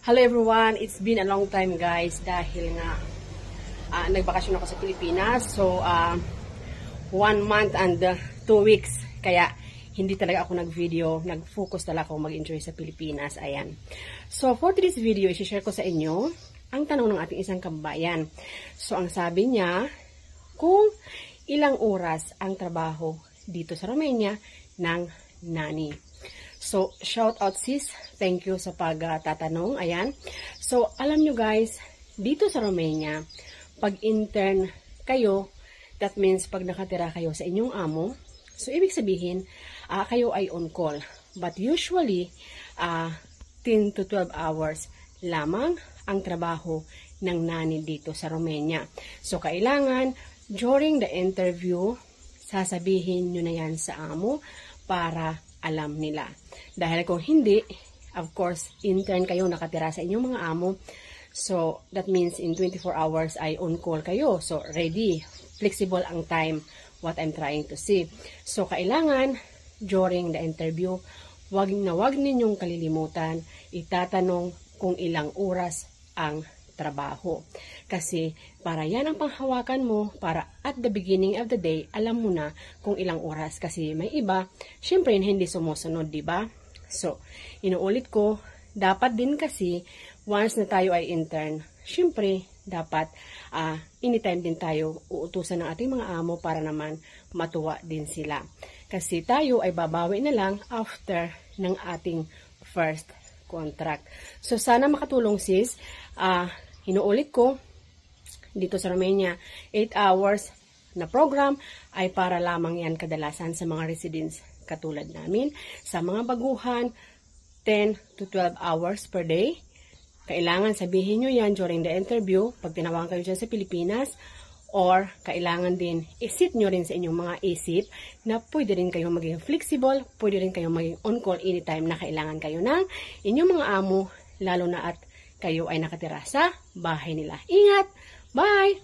Hello everyone, it's been a long time guys dahil nga nagbakasyon ako sa Pilipinas. So 1 month and 2 weeks kaya hindi talaga ako nag-video, nag-focus talaga ako mag-enjoy sa Pilipinas. Ayan. So for today's video, i-share ko sa inyo ang tanong ng ating isang kababayan. So ang sabi niya, kung ilang oras ang trabaho dito sa Romania ng nani. So, shout out sis. Thank you sa pagtatanong. Ayan. So, alam nyo guys, dito sa Romania, pag intern kayo, that means pag nakatira kayo sa inyong amo, so ibig sabihin, kayo ay on call. But usually, 10 to 12 hours lamang ang trabaho ng nani dito sa Romania. So, kailangan, during the interview, sasabihin nyo na yan sa amo para alam nila. Dahil kung hindi, of course, intern kayo, nakatira sa inyong mga amo. So, that means in 24 hours ay on call kayo. So, ready. Flexible ang time, what I'm trying to say. So, kailangan, during the interview, wag ninyong kalilimutan, itatanong kung ilang oras ang trabaho. Kasi, para yan ang panghawakan mo, para at the beginning of the day, alam mo na kung ilang oras. Kasi may iba, syempre hindi sumusunod, di ba? So, inuulit ko, dapat din kasi, once na tayo ay intern, syempre, dapat anytime din tayo uutusan ng ating mga amo para naman matuwa din sila. Kasi tayo ay babawi na lang after ng ating first contract. So, sana makatulong sis. Inuulit ko, dito sa Romania, 8 hours na program ay para lamang yan kadalasan sa mga residents katulad namin. Sa mga baguhan, 10 to 12 hours per day. Kailangan sabihin nyo yan during the interview pag tinawagan kayo dyan sa Pilipinas, or kailangan din isip nyo rin sa inyong mga isip na pwede rin kayo maging flexible, pwede rin kayo maging on-call anytime na kailangan kayo ng inyong mga amo, lalo na at kayo ay nakatira sa bahay nila. Ingat! Bye!